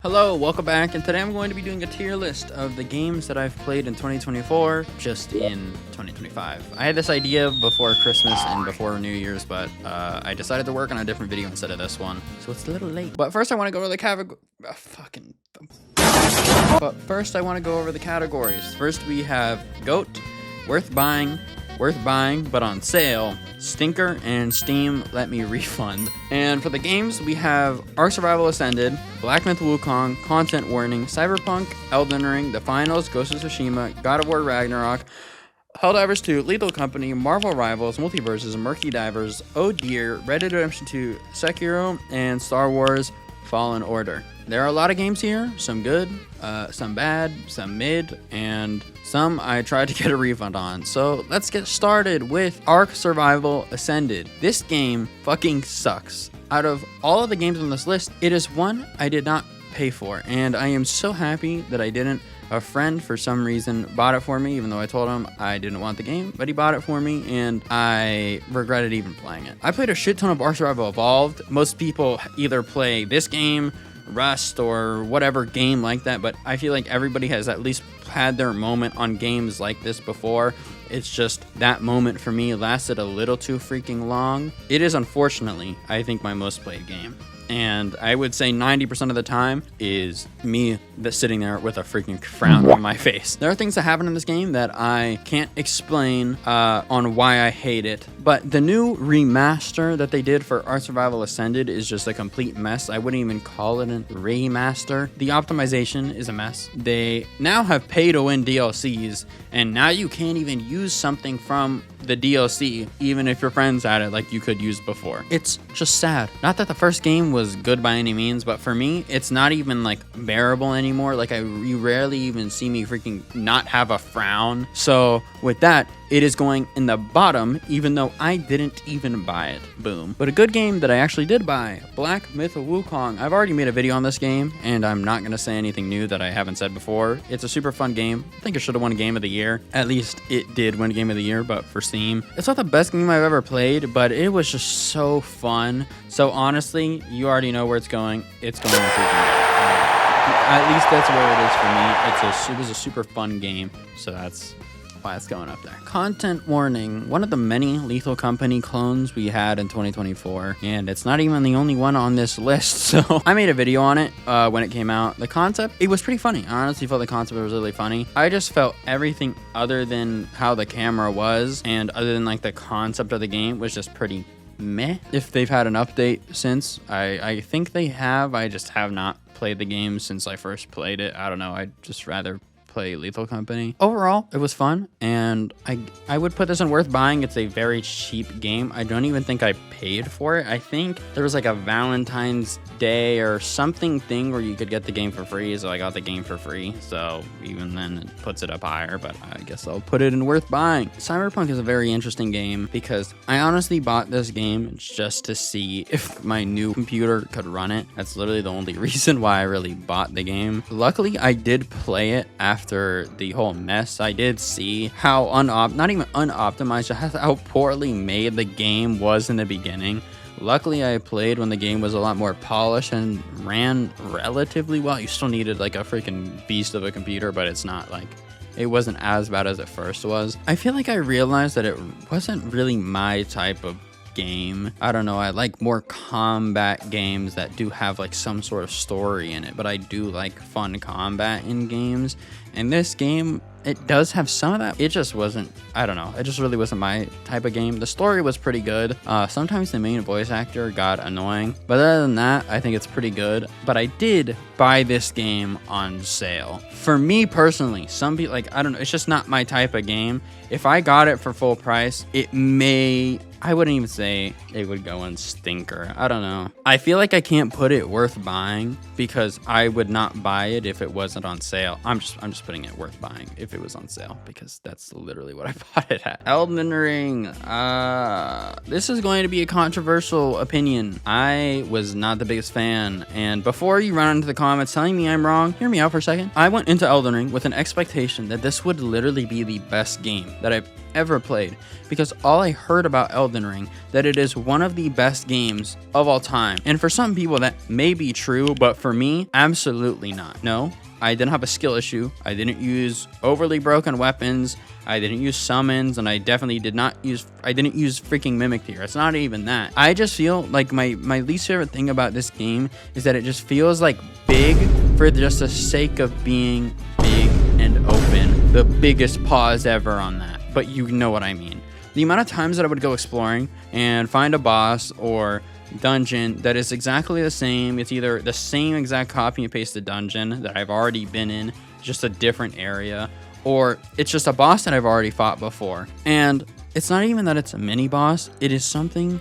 Hello, welcome back, and today I'm going to be doing a tier list of the games that I've played in 2024, just in 2025. I had this idea before Christmas and before New Year's, but I decided to work on a different video instead of this one, so it's a little late. But first I want to go over the categories. First we have GOAT, worth buying, but on sale, Stinker, and Steam let me refund. And for the games, we have Ark Survival Ascended, Black Myth Wukong, Content Warning, Cyberpunk, Elden Ring, The Finals, Ghost of Tsushima, God of War Ragnarok, Helldivers 2, Lethal Company, Marvel Rivals, Multiverses, Murky Divers, Oh Dear, Red Dead Redemption 2, Sekiro, and Star Wars Fallen Order. There are a lot of games here, some good, some bad, some mid, and some I tried to get a refund on. So let's get started with Ark Survival Ascended. This game fucking sucks. Out of all of the games on this list, it is one I did not pay for, and I am so happy that I didn't. A friend, for some reason, bought it for me, even though I told him I didn't want the game, but he bought it for me, and I regretted even playing it. I played a shit ton of Ark Survival Evolved. Most people either play this game, Rust, or whatever game like that, but I feel like everybody has at least had their moment on games like this before. It's just that moment for me lasted a little too freaking long. It is, unfortunately, I think, my most played game. And I would say 90% of the time is me that's sitting there with a freaking frown on my face. There are things that happen in this game that I can't explain on why I hate it. But the new remaster that they did for Ark Survival Ascended is just a complete mess. I wouldn't even call it a remaster. The optimization is a mess. They now have pay-to-win DLCs, and now you can't even use something from the DLC, even if your friends had it like you could use before. It's just sad. Not that the first game was good by any means, but for me, it's not even like bearable anymore. Like you rarely even see me freaking not have a frown. So with that, it is going in the bottom, even though I didn't even buy it. Boom. But a good game that I actually did buy, Black Myth Wukong. I've already made a video on this game, and I'm not going to say anything new that I haven't said before. It's a super fun game. I think it should have won Game of the Year. At least it did win Game of the Year, but for Steam. It's not the best game I've ever played, but it was just so fun. So honestly, you already know where it's going. It's going to freaking at least that's where it is for me. It was a super fun game, so that's why it's going up there. Content warning, one of the many Lethal Company clones we had in 2024, and it's not even the only one on this list, so I made a video on it when it came out. The concept, it was pretty funny. I honestly felt the concept was really funny. I just felt everything other than how the camera was, and other than like the concept of the game, was just pretty meh. If they've had an update since, I think they have. I just have not played the game since I first played it. I don't know, I'd just rather play Lethal Company. Overall, it was fun, and I would put this on worth buying. It's a very cheap game. I don't even think I paid for it. I think there was like a Valentine's Day or something thing where you could get the game for free, so I got the game for free. So even then, it puts it up higher, but I guess I'll put it in worth buying. Cyberpunk is a very interesting game because I honestly bought this game just to see if my new computer could run it. That's literally the only reason why I really bought the game. Luckily, I did play it after the whole mess. I did see how not even unoptimized, just how poorly made the game was in the beginning. Luckily, I played when the game was a lot more polished and ran relatively well. You still needed like a freaking beast of a computer, but it's not like, it wasn't as bad as it first was. I feel like I realized that it wasn't really my type of game. I don't know, I like more combat games that do have like some sort of story in it, but I do like fun combat in games, and this game, it does have some of that. It just wasn't, I don't know, it just really wasn't my type of game. The story was pretty good. Sometimes the main voice actor got annoying, but other than that, I think it's pretty good. But I did buy this game on sale. For me personally, some people, like, I don't know, it's just not my type of game. If I got it for full price, I wouldn't even say it would go in Stinker. I don't know. I feel like I can't put it worth buying because I would not buy it if it wasn't on sale. I'm just putting it worth buying if it was on sale because that's literally what I bought it at. Elden Ring. This is going to be a controversial opinion. I was not the biggest fan, and before you run into the comments telling me I'm wrong, hear me out for a second. I went into Elden Ring with an expectation that this would literally be the best game that I've ever played, because all I heard about Elden Ring, that it is one of the best games of all time. And for some people that may be true, but for me, absolutely not. No, I didn't have a skill issue. I didn't use overly broken weapons. I didn't use summons, and I definitely didn't use freaking Mimic Tear. It's not even that. I just feel like my least favorite thing about this game is that it just feels like big for just the sake of being big and open. The biggest pause ever on that, but you know what I mean. The amount of times that I would go exploring and find a boss or dungeon that is exactly the same. It's either the same exact copy and pasted dungeon that I've already been in, just a different area, or it's just a boss that I've already fought before. And it's not even that it's a mini boss. It is something,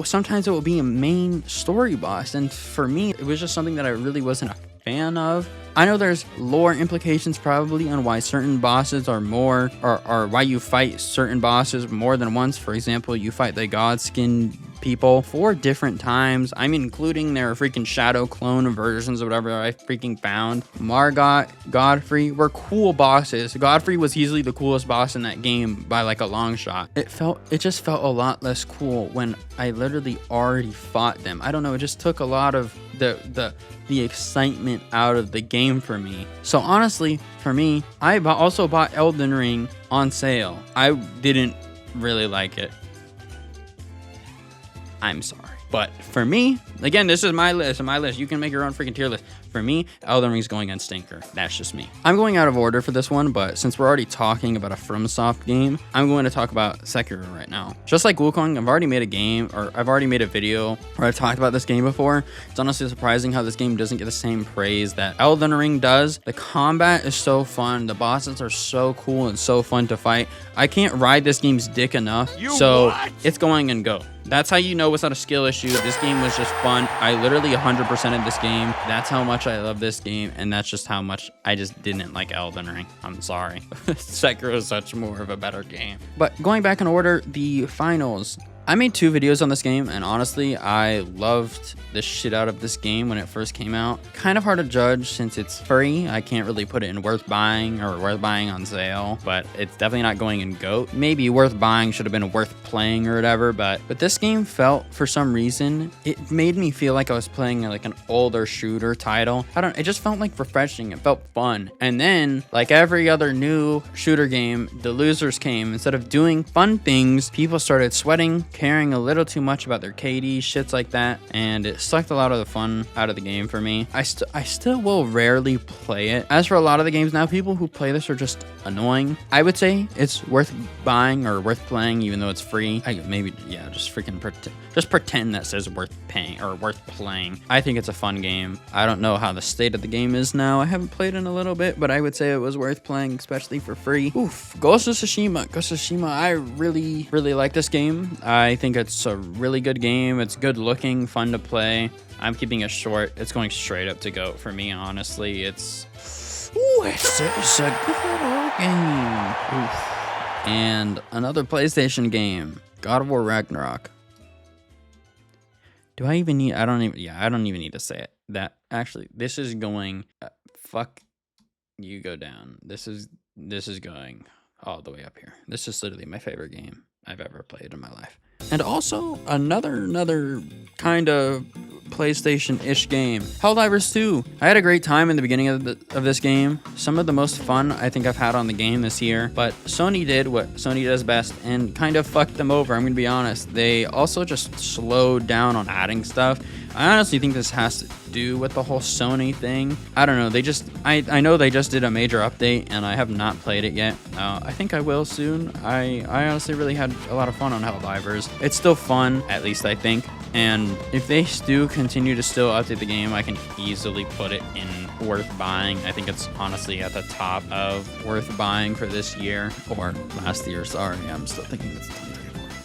sometimes it will be a main story boss. And for me, it was just something that I really wasn't a fan of. I know there's lore implications probably on why certain bosses are more, or why you fight certain bosses more than once. For example, you fight the Godskin people 4 different times. I'm including their freaking shadow clone versions of whatever I freaking found. Margot, Godfrey were cool bosses. Godfrey was easily the coolest boss in that game by like a long shot. It just felt a lot less cool when I literally already fought them. I don't know, it just took a lot of the excitement out of the game for me. So honestly, for me, I also bought Elden Ring on sale. I didn't really like it. I'm sorry. But for me, again, this is my list. You can make your own freaking tier list. For me, Elden Ring's going on Stinker. That's just me. I'm going out of order for this one, but since we're already talking about a FromSoft game, I'm going to talk about Sekiro right now. Just like Wukong, I've already made a video where I've talked about this game before. It's honestly surprising how this game doesn't get the same praise that Elden Ring does. The combat is so fun. The bosses are so cool and so fun to fight. I can't ride this game's dick enough, it's going and go. That's how you know it's not a skill issue. This game was just fun. I literally 100%ed this game. That's how much I love this game, and that's just how much I just didn't like Elden Ring. I'm sorry. Sekiro is such more of a better game. But going back in order, the finals. I made 2 videos on this game, and honestly, I loved the shit out of this game when it first came out. Kind of hard to judge since it's free. I can't really put it in worth buying or worth buying on sale, but it's definitely not going in GOAT. Maybe worth buying should have been worth playing or whatever, but this game felt, for some reason, it made me feel like I was playing like an older shooter title. It just felt like refreshing. It felt fun. And then, like every other new shooter game, the losers came. Instead of doing fun things, people started sweating, caring a little too much about their KD, shits like that, and it sucked a lot of the fun out of the game for me. I still will rarely play it. As for a lot of the games now, people who play this are just annoying. I would say it's worth buying or worth playing, even though it's free. Just freaking pretend that says worth paying or worth playing. I think it's a fun game. I don't know how the state of the game is now. I haven't played in a little bit, but I would say it was worth playing, especially for free. Oof, Ghost of Tsushima. I really, really like this game. I think it's a really good game. It's good looking, fun to play. I'm keeping it short. It's going straight up to GOAT for me, honestly. It's a good old game. Oof. And another PlayStation game, God of War Ragnarok. I don't even need to say it. That actually, this is going, fuck, you go down. This is going all the way up here. This is literally my favorite game I've ever played in my life. And also another kind of PlayStation-ish game, Helldivers 2. I had a great time in the beginning of this game. Some of the most fun I think I've had on the game this year. But Sony did what Sony does best and kind of fucked them over. I'm gonna be honest. They also just slowed down on adding stuff. I honestly think this has to do with the whole Sony thing. I don't know. I know they just did a major update, and I have not played it yet. I think I will soon. I honestly really had a lot of fun on Helldivers. It's still fun, at least I think. And if they do continue to still update the game, I can easily put it in worth buying. I think it's honestly at the top of worth buying for this year, or last year. Sorry, I'm still thinking it's 2024.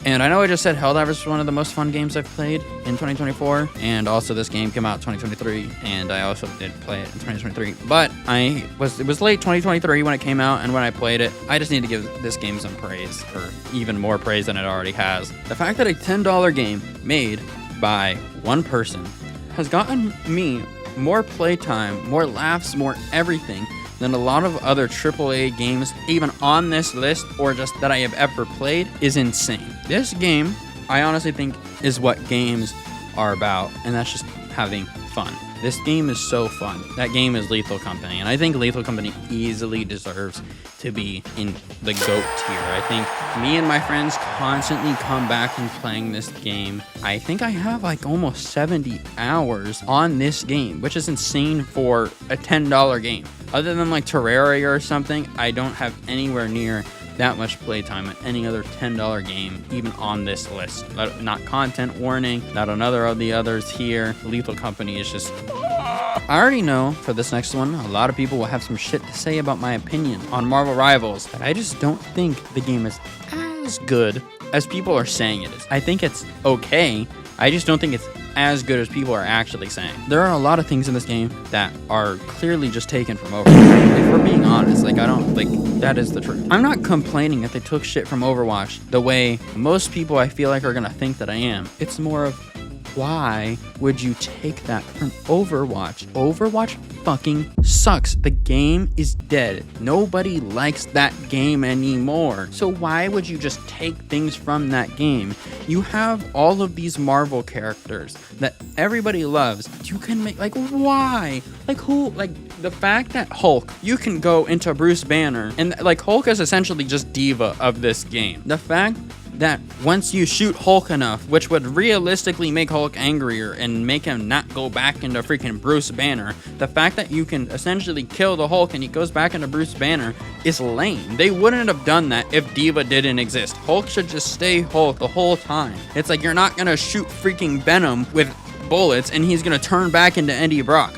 And I know I just said Helldivers was one of the most fun games I've played in 2024, and also this game came out in 2023, and I also did play it in 2023. But it was late 2023 when it came out, and when I played it, I just need to give this game some praise, or even more praise than it already has. The fact that a $10 game made by one person has gotten me more playtime, more laughs, more everything than a lot of other AAA games, even on this list or just that I have ever played, is insane. This game, I honestly think, is what games are about, and that's just having fun. This game is so fun. That game is Lethal Company, and I think Lethal Company easily deserves to be in the GOAT tier. I think me and my friends constantly come back and playing this game. I think I have like almost 70 hours on this game, which is insane for a $10 game. Other than like Terraria or something, I don't have anywhere near that much playtime at any other $10 game, even on this list. Not content warning, not another of the others here. Lethal Company is just... I already know for this next one, a lot of people will have some shit to say about my opinion on Marvel Rivals, but I just don't think the game is as good as people are saying it is. I think it's okay. I just don't think it's as good as people are actually saying. There are a lot of things in this game that are clearly just taken from Overwatch. If we're being honest, like, I don't, like, that is the truth. I'm not complaining that they took shit from Overwatch the way most people I feel like are gonna think that I am. It's more of, why would you take that from Overwatch? Overwatch fucking sucks. The game is dead. Nobody likes that game anymore. So why would you just take things from that game? You have all of these Marvel characters that everybody loves. You can make, like, why? Like, who? Like, the fact that Hulk, you can go into Bruce Banner, and like, Hulk is essentially just diva of this game. The fact that once you shoot Hulk enough, which would realistically make Hulk angrier and make him not go back into freaking Bruce Banner, the fact that you can essentially kill the Hulk and he goes back into Bruce Banner is lame. They wouldn't have done that if Diva didn't exist. Hulk should just stay Hulk the whole time. It's like, you're not gonna shoot freaking Venom with bullets and he's gonna turn back into Eddie Brock.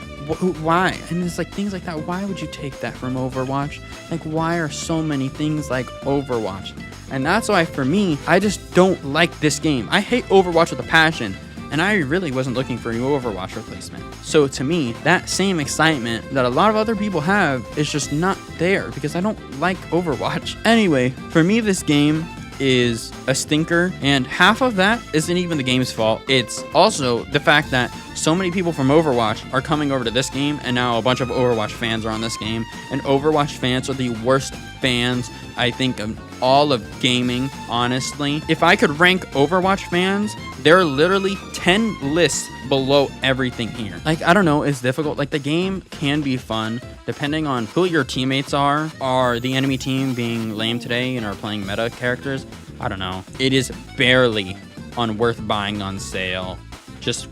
Why? And it's like things like that. Why would you take that from Overwatch? Like, why are so many things like Overwatch? And that's why, for me, I just don't like this game. I hate Overwatch with a passion, and I really wasn't looking for a new Overwatch replacement. So to me, that same excitement that a lot of other people have is just not there, because I don't like Overwatch. Anyway, for me, this game is a stinker, and half of that isn't even the game's fault. It's also the fact that so many people from Overwatch are coming over to this game, and now a bunch of Overwatch fans are on this game, and Overwatch fans are the worst fans, I think, of all of gaming, honestly. If I could rank Overwatch fans, they're literally 10 lists below everything here. Like, I don't know, it's difficult. Like, the game can be fun depending on who your teammates are. Are the enemy team being lame today and are playing meta characters? I don't know. It is barely worth buying on sale. Just,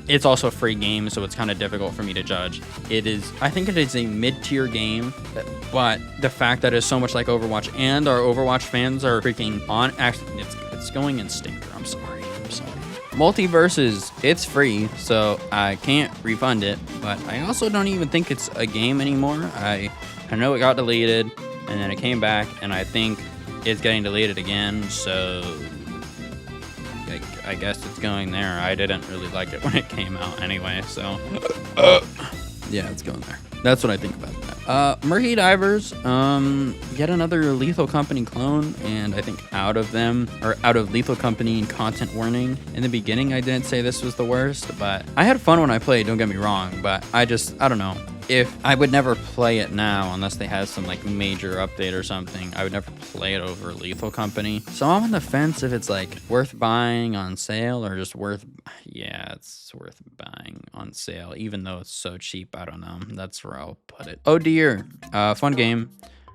it's also a free game, so it's kind of difficult for me to judge. I think it is a mid-tier game, but the fact that it's so much like Overwatch and our Overwatch fans are freaking on, actually, it's going in stinker. I'm sorry. Multiverse, it's free, so I can't refund it, but I also don't even think it's a game anymore. I know it got deleted, and then it came back, and I think it's getting deleted again, so I guess it's going there. I didn't really like it when it came out anyway, so yeah, it's going there. That's what I think about that. Murky Divers, yet another Lethal Company clone, and I think out of Lethal Company and content warning. In the beginning, I didn't say this was the worst, but I had fun when I played, don't get me wrong, but I don't know. If I would never play it now unless they had some like major update or something. I would never play it over Lethal Company. So I'm on the fence if it's like worth buying on sale or just it's worth buying on sale, even though it's so cheap. I don't know. That's where I'll put it. Oh dear. Fun game.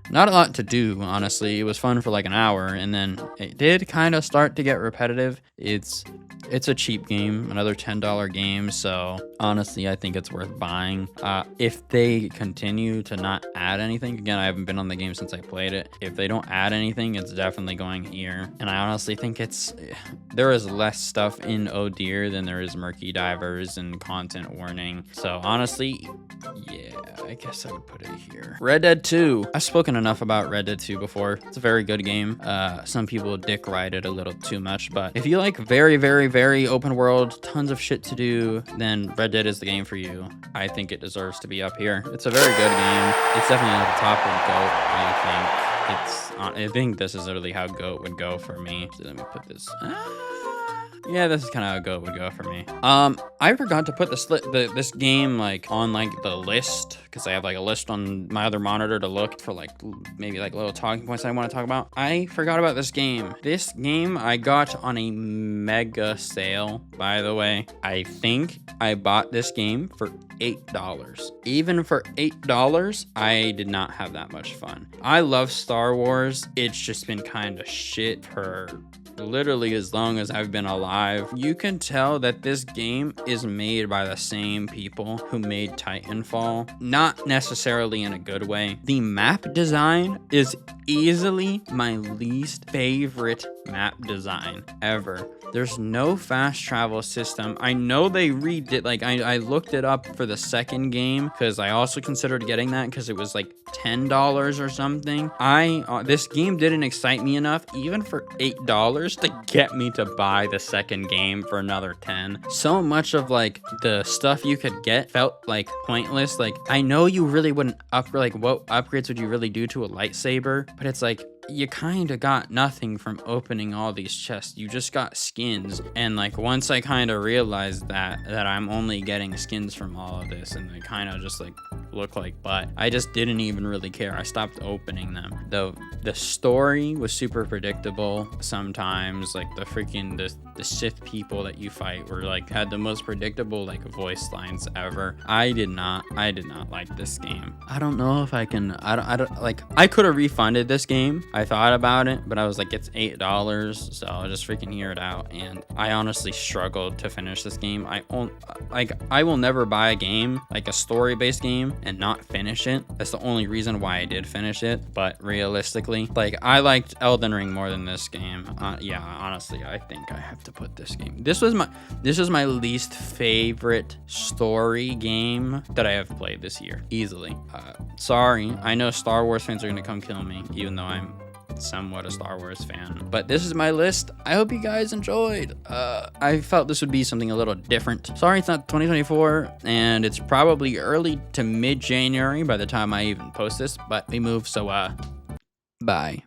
Not a lot to do, honestly. It was fun for like an hour, and then it did kind of start to get repetitive. It's a cheap game, another $10 game, so honestly, I think it's worth buying. If they continue to not add anything, again, I haven't been on the game since I played it. If they don't add anything, it's definitely going here. And I honestly think there is less stuff in Oh Dear than there is Murky Divers and content warning. So honestly, yeah, I guess I would put it here. Red Dead 2. I've spoken enough about Red Dead 2 before. It's a very good game. Some people dick ride it a little too much, but if you like very, very, very open world, tons of shit to do, then Red Dead is the game for you. I think it deserves to be up here. It's a very good game. It's definitely at the top of GOAT, I think. I think this is literally how GOAT would go for me. So let me put this. Yeah, this is kind of how GOAT would go for me. I forgot to put this game like on like the list because I have like a list on my other monitor to look for like maybe like little talking points I want to talk about. I forgot about this game. This game I got on a mega sale, by the way. I think I bought this game for $8. Even for $8, I did not have that much fun. I love Star Wars. It's just been kind of shit for literally as long as I've been alive. You can tell that this game is made by the same people who made Titanfall, not necessarily in a good way. The map design is easily my least favorite map design ever. There's no fast travel system. I know they redid, like I looked it up for the second game because I also considered getting that because it was like $10 or something. This game didn't excite me enough even for $8 to get me to buy the second game for another 10. So much of like the stuff you could get felt like pointless. Like I know you really wouldn't upgrade, like what upgrades would you really do to a lightsaber? But it's like you kind of got nothing from opening all these chests. You just got skins. And like once I kind of realized that I'm only getting skins from all of this and they kind of just like look like butt, I just didn't even really care. I stopped opening them. Though the story was super predictable sometimes. Like the freaking the Sith people that you fight were like had the most predictable like voice lines ever. I did not like this game. I don't know if I can. I don't like. I could have refunded this game. I thought about it, but I was like, it's $8, so I'll just freaking hear it out. And I honestly struggled to finish this game. I will never buy a game, like a story-based game, and not finish it. That's the only reason why I did finish it. But realistically, like I liked Elden Ring more than this game. Yeah, honestly, I think I have to put this game. This was my least favorite story game that I have played this year, easily. Sorry, I know Star Wars fans are gonna come kill me, even though I'm somewhat a Star Wars fan, but this is my list. I hope you guys enjoyed. I felt this would be something a little different. Sorry it's not 2024 and it's probably early to mid-January by the time I even post this, but we move, so bye.